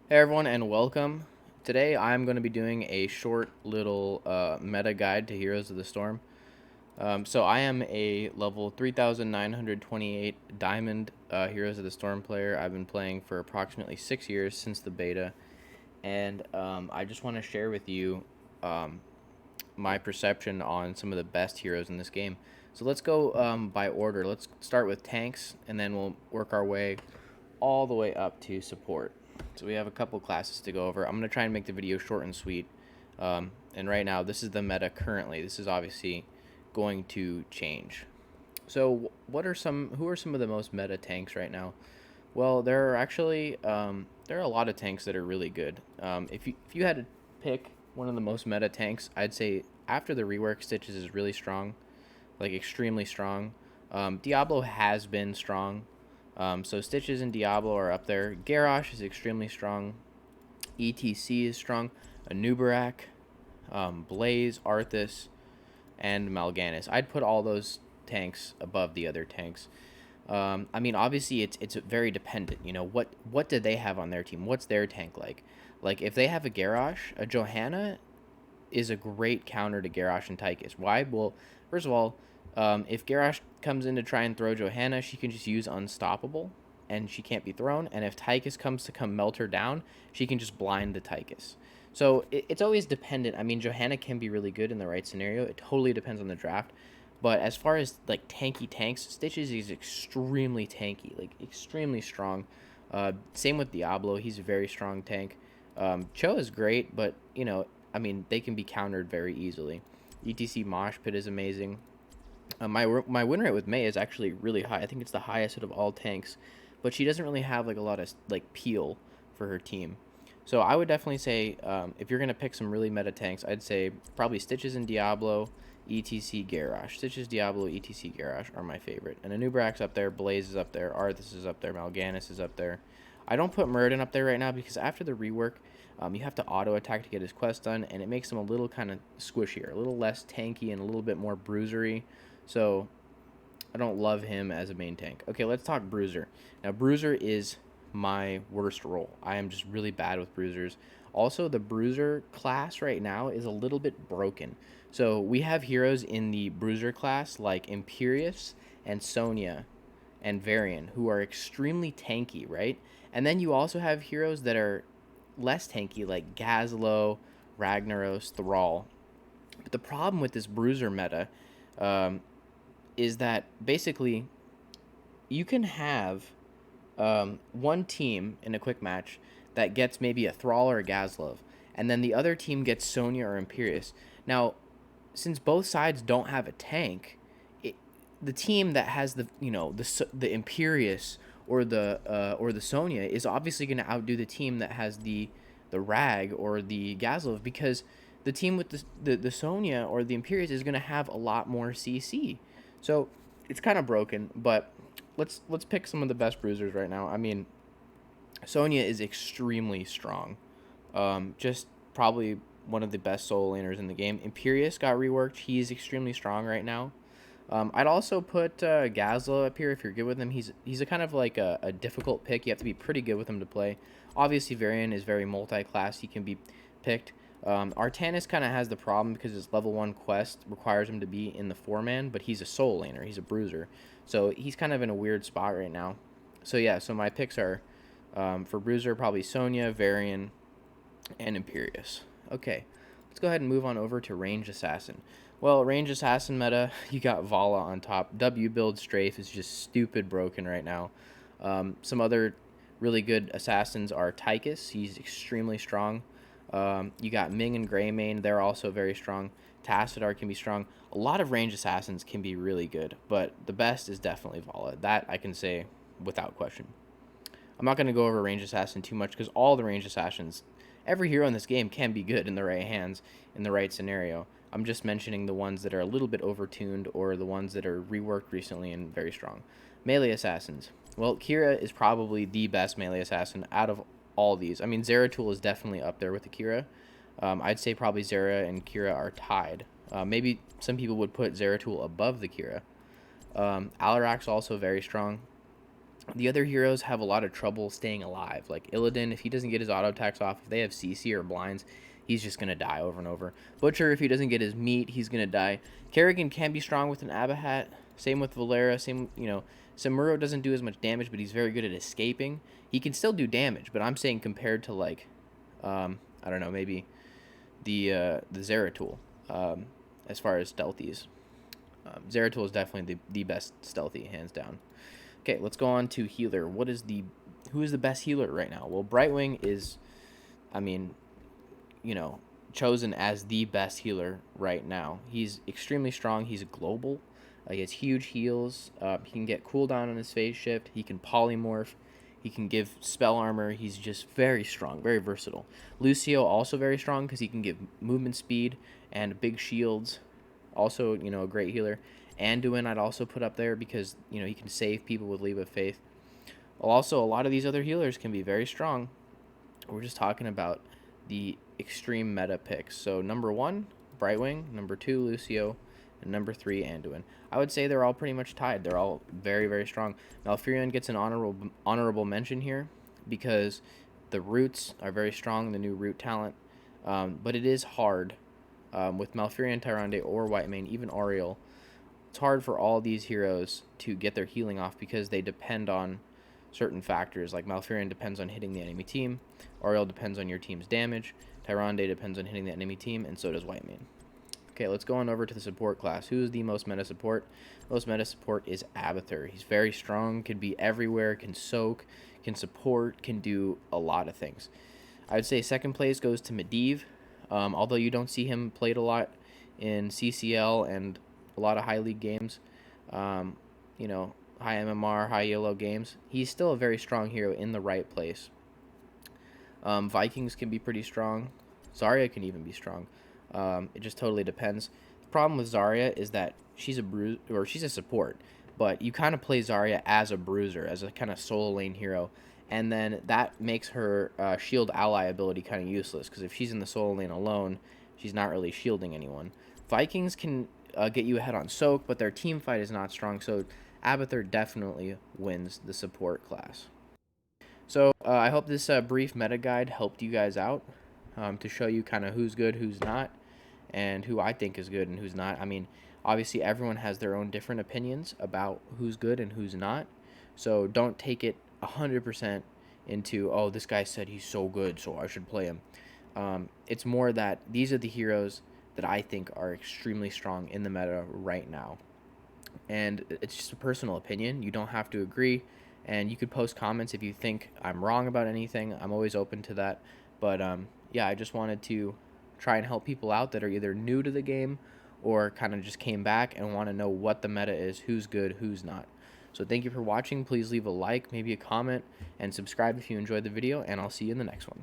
Hey everyone, and welcome. Today I'm going to be doing a short little meta guide to Heroes of the Storm. So I am a level 3928 Diamond Heroes of the Storm player. I've been playing for approximately 6 years since the beta, and I just want to share with you um, my perception on some of the best heroes in this game. So let's go by order. Let's start with tanks, and then we'll work our way all the way up to support. So we have a couple classes to go over. I'm going to try and make the video short and sweet. And right now, this is the meta currently. This is obviously going to change. So who are some of the most meta tanks right now? Well, there are actually there are a lot of tanks that are really good. If you had to pick one of the most meta tanks, I'd say after the rework, Stitches is really strong, like extremely strong. Diablo has been strong, so Stitches and Diablo are up there. Garrosh is extremely strong. ETC is strong. Anubarak, Blaze, Arthas, and Mal'Ganis. I'd put all those tanks above the other tanks. I mean, obviously, it's very dependent. You know, what do they have on their team? What's their tank like? Like, if they have a Garrosh, a Johanna is a great counter to Garrosh and Tychus. Why? Well, first of all, if Garrosh comes in to try and throw Johanna, she can just use Unstoppable, and she can't be thrown. And if Tychus comes to come melt her down, she can just blind the Tychus. So it's always dependent. I mean, Johanna can be really good in the right scenario. It totally depends on the draft. But as far as like tanky tanks, Stitches is extremely tanky, like extremely strong. Same with Diablo, he's a very strong tank. Cho is great, but I mean, they can be countered very easily. ETC Mosh Pit is amazing. My win rate with Mei is actually really high. I think it's the highest out of all tanks, but she doesn't really have like a lot of like peel for her team. So I would definitely say if you're gonna pick some really meta tanks, I'd say probably Stitches and Diablo, ETC Garrosh. Stitches, Diablo, ETC Garrosh are my favorite. And Anubrak's up there, Blaze is up there, Arthas is up there, Mal'Ganis is up there. I don't put Muradin up there right now because after the rework, you have to auto attack to get his quest done, and it makes him a little kind of squishier, a little less tanky, and a little bit more bruisery. So I don't love him as a main tank. Okay, let's talk Bruiser. Now, Bruiser is my worst role. I am just really bad with Bruisers. Also, the Bruiser class right now is a little bit broken. So we have heroes in the Bruiser class like Imperius and Sonya and Varian who are extremely tanky, right? And then you also have heroes that are less tanky like Gazlo, Ragnaros, Thrall. But the problem with this Bruiser meta um, is that basically you can have one team in a quick match that gets maybe a Thrall or a Gazlov, and then the other team gets Sonya or Imperius. Now, since both sides don't have a tank, the team that has the Imperius or the Sonya is obviously going to outdo the team that has the Rag or the Gazlov because the team with the Sonya or the Imperius is going to have a lot more CC. So it's kind of broken, but let's pick some of the best bruisers right now. I mean, Sonya is extremely strong. Just probably one of the best solo laners in the game. Imperius got reworked. He is extremely strong right now. I'd also put Gazlo up here if you're good with him. He's a kind of like a difficult pick. You have to be pretty good with him to play. Obviously, Varian is very multi-class. He can be picked. Artanis kind of has the problem because his level 1 quest requires him to be in the 4-man, but he's a soul laner. He's a bruiser. So he's kind of in a weird spot right now. So yeah, so my picks are for bruiser, probably Sonya, Varian, and Imperius. Okay, let's go ahead and move on over to ranged assassin. Well, range assassin meta, you got Vala on top. W build strafe is just stupid broken right now. Some other really good assassins are Tychus. He's extremely strong. You got Ming and Greymane. They're also very strong. Tassadar can be strong. A lot of range assassins can be really good, but the best is definitely Vala. That I can say without question. I'm not going to go over range assassin too much because all the range assassins, every hero in this game can be good in the right hands, in the right scenario. I'm just mentioning the ones that are a little bit overtuned or the ones that are reworked recently and very strong. Melee assassins. Well, Kira is probably the best melee assassin out of all these. I mean, Zeratul is definitely up there with the Kira. I'd say probably Zera and Kira are tied. Maybe some people would put Zeratul above the Kira. Alarak's also very strong. The other heroes have a lot of trouble staying alive. Like Illidan, if he doesn't get his auto attacks off, if they have CC or blinds, he's just gonna die over and over. Butcher, if he doesn't get his meat, he's gonna die. Kerrigan can be strong with an Abahat. Same with Valera. Same, Samuro doesn't do as much damage, but he's very good at escaping. He can still do damage, but I'm saying compared to like, I don't know, maybe the Zeratul, as far as stealthies. Zeratul is definitely the best stealthy, hands down. Okay, let's go on to healer. Who is the best healer right now? Well, Brightwing is, I mean, chosen as the best healer right now. He's extremely strong. He's global. He has huge heals. He can get cooldown on his phase shift. He can polymorph. He can give spell armor. He's just very strong, very versatile. Lucio also very strong because he can give movement speed and big shields. Also, a great healer. Anduin I'd also put up there because, he can save people with Leap of Faith. Also, a lot of these other healers can be very strong. We're just talking about the extreme meta picks. So number 1, Brightwing. Number 2, Lucio. And number 3, Anduin. I would say they're all pretty much tied. They're all very, very strong. Malfurion gets an honorable mention here because the roots are very strong, the new root talent. But it is hard with Malfurion, Tyrande, or Whitemane, even Auriel. It's hard for all these heroes to get their healing off because they depend on certain factors. Like Malfurion depends on hitting the enemy team, Auriel depends on your team's damage, Tyrande depends on hitting the enemy team, and so does Whitemane. Okay, let's go on over to the support class. Who is the most meta support? Most meta support is Abathur. He's very strong, can be everywhere, can soak, can support, can do a lot of things. I would say second place goes to Medivh. Although you don't see him played a lot in CCL and a lot of high league games, high MMR, high yellow games, he's still a very strong hero in the right place. Vikings can be pretty strong. Zarya can even be strong. It just totally depends. The problem with Zarya is that she's a support, but you kind of play Zarya as a bruiser, as a kind of solo lane hero, and then that makes her shield ally ability kind of useless because if she's in the solo lane alone, she's not really shielding anyone. Vikings can get you ahead on soak, but their team fight is not strong, so Abathur definitely wins the support class. So I hope this brief meta guide helped you guys out to show you kind of who's good, who's not, and who I think is good and who's not. I mean, obviously everyone has their own different opinions about who's good and who's not, so don't take it 100% into, oh, this guy said he's so good, so I should play him. It's more that these are the heroes that I think are extremely strong in the meta right now. And it's just a personal opinion. You don't have to agree. And you could post comments if you think I'm wrong about anything. I'm always open to that. But yeah, I just wanted to try and help people out that are either new to the game or kind of just came back and want to know what the meta is, who's good, who's not. So thank you for watching. Please leave a like, maybe a comment, and subscribe if you enjoyed the video, and I'll see you in the next one.